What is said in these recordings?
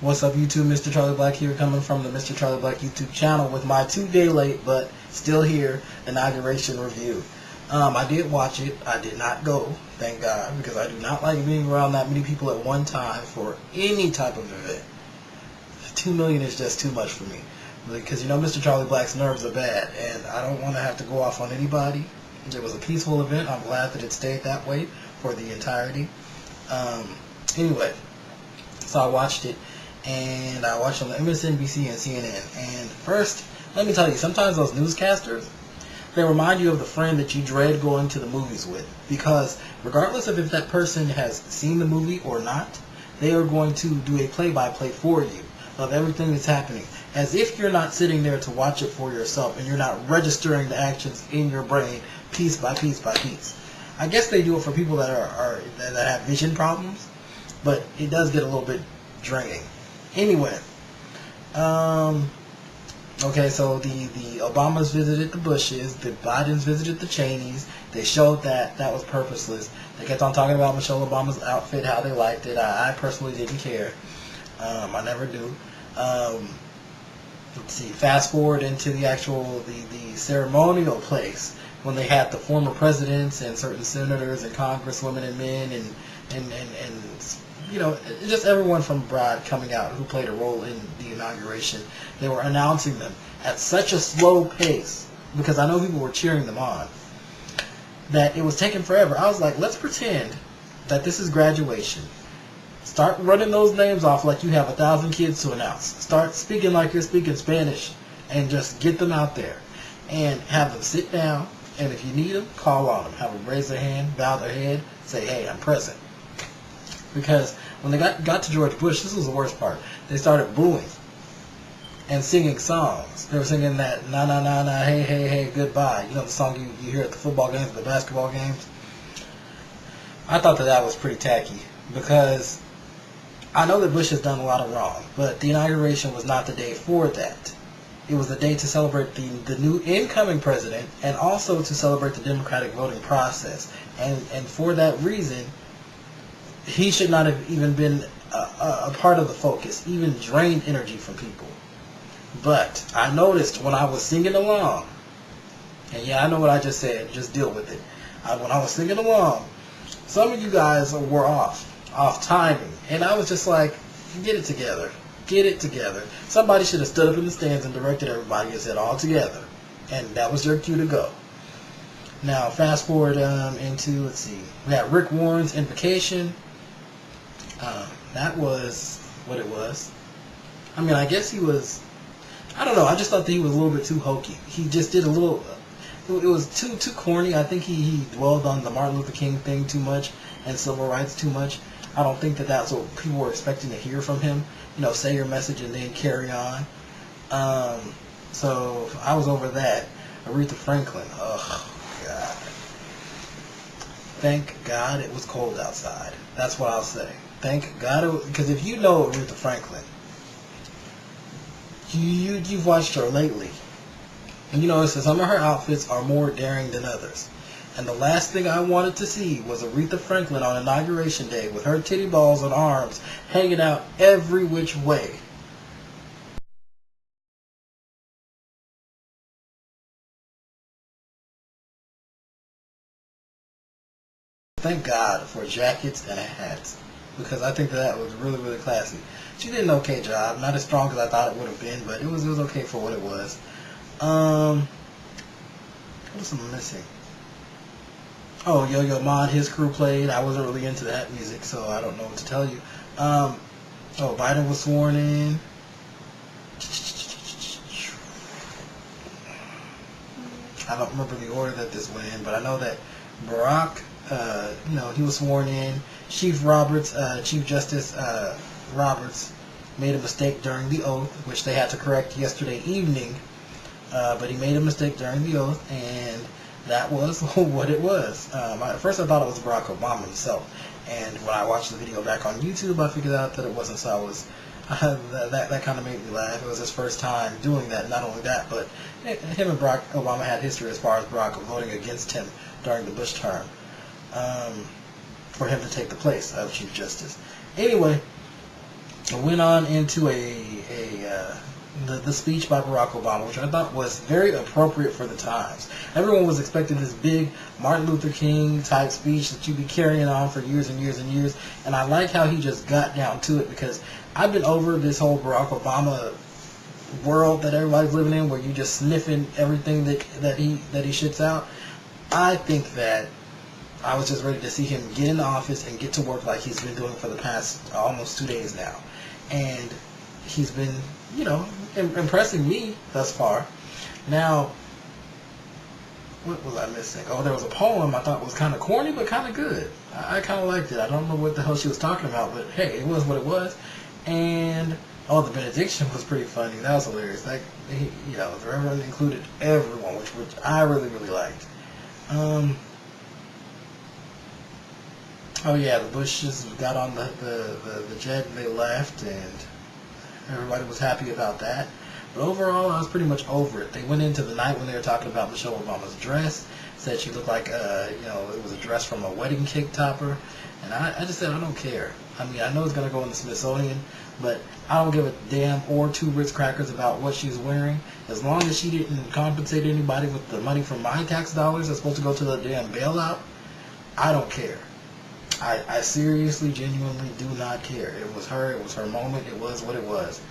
What's up YouTube, Mr. Charlie Black here, coming from the Mr. Charlie Black YouTube channel with my 2-day late but still here inauguration review. I did watch it. I did not go, thank God, because I do not like being around that many people at one time for any type of event. 2 million is just too much for me, because you know Mr. Charlie Black's nerves are bad and I don't want to have to go off on anybody. It was a peaceful event. I'm glad that it stayed that way for the entirety. Anyway, so I watched it. And I watched on the MSNBC and CNN. And first, let me tell you, sometimes those newscasters, they remind you of the friend that you dread going to the movies with. Because regardless of if that person has seen the movie or not, they are going to do a play-by-play for you of everything that's happening. As if you're not sitting there to watch it for yourself and you're not registering the actions in your brain piece by piece by piece. I guess they do it for people that that have vision problems, but it does get a little bit draining. Anyway, okay, so the Obamas visited the Bushes, the Bidens visited the Cheneys. They showed that was purposeless. They kept on talking about Michelle Obama's outfit, how they liked it. I personally didn't care. I never do. Let's see, fast forward into the actual, the ceremonial place when they had the former presidents and certain senators and congresswomen and men and you know, just everyone from abroad coming out who played a role in the inauguration. They were announcing them at such a slow pace, because I know people were cheering them on, that it was taking forever. I was like, let's pretend that this is graduation. Start running those names off like you have 1,000 kids to announce. Start speaking like you're speaking Spanish and just get them out there. And have them sit down, and if you need them, call on them. Have them raise their hand, bow their head, say, hey, I'm present. Because when they got to George Bush, this was the worst part. They started booing and singing songs. They were singing that na na na na, hey hey hey, goodbye. You know the song you hear at the football games, the basketball games. I thought that was pretty tacky, because I know that Bush has done a lot of wrong, but the inauguration was not the day for that. It was the day to celebrate the new incoming president, and also to celebrate the democratic voting process. And for that reason, he should not have even been a part of the focus, even drained energy from people. But I noticed when I was singing along, and yeah, I know what I just said, just deal with it. When I was singing along, some of you guys were off timing, and I was just like, get it together. Get it together. Somebody should have stood up in the stands and directed everybody and said, all together. And that was your cue to go. Now, fast forward into, let's see, we had Rick Warren's invocation. That was what it was. I mean, I guess he was, I don't know, I just thought that he was a little bit too hokey. He just did a little, it was too corny. I think he dwelled on the Martin Luther King thing too much and civil rights too much. I don't think that that's what people were expecting to hear from him. You know, say your message and then carry on. So I was over that. Aretha Franklin, oh God. Thank God it was cold outside. That's what I'll say. Thank God, because if you know Aretha Franklin, you've watched her lately, and you know some of her outfits are more daring than others. And the last thing I wanted to see was Aretha Franklin on Inauguration Day with her titty balls and arms hanging out every which way. Thank God for jackets and hats, because I think that was really, really classy. She did an okay job. Not as strong as I thought it would have been, but it was okay for what it was. What else am I missing? Oh, Yo-Yo Ma and his crew played. I wasn't really into that music, so I don't know what to tell you. Oh, Biden was sworn in. I don't remember the order that this went in, but I know that Barack, you know, he was sworn in. Chief Justice Roberts made a mistake during the oath, which they had to correct yesterday evening. But he made a mistake during the oath, and that was what it was. At first I thought it was Barack Obama himself, and when I watched the video back on YouTube, I figured out that it wasn't. So I was that kind of made me laugh. It was his first time doing that. Not only that, but him and Barack Obama had history as far as Barack voting against him during the Bush term for him to take the place of Chief Justice. Anyway, went on into the speech by Barack Obama, which I thought was very appropriate for the times. Everyone was expecting this big Martin Luther King type speech that you'd be carrying on for years and years and years, and I like how he just got down to it, because I've been over this whole Barack Obama world that everybody's living in, where you just sniffing everything that he shits out. I think that I was just ready to see him get in the office and get to work like he's been doing for the past almost 2 days now. And he's been, impressing me thus far. Now, what was I missing? Oh, there was a poem I thought was kind of corny, but kind of good. I kind of liked it. I don't know what the hell she was talking about, but hey, it was what it was. And, the benediction was pretty funny. That was hilarious. The Reverend included everyone, which I really, really liked. Oh yeah, the Bushes got on the jet and they left, and everybody was happy about that. But overall, I was pretty much over it. They went into the night when they were talking about Michelle Obama's dress, said she looked like it was a dress from a wedding cake topper, and I just said I don't care. I mean, I know it's gonna go in the Smithsonian, but I don't give a damn or two Ritz crackers about what she's wearing. As long as she didn't compensate anybody with the money from my tax dollars that's supposed to go to the damn bailout, I don't care. I seriously, genuinely do not care. It was her moment, it was what it was.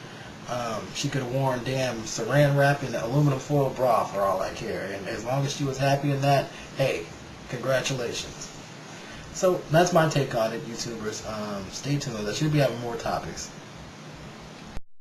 She could have worn damn saran wrap and aluminum foil bra for all I care. And as long as she was happy in that, hey, congratulations. So that's my take on it, YouTubers. Stay tuned. I should be having more topics.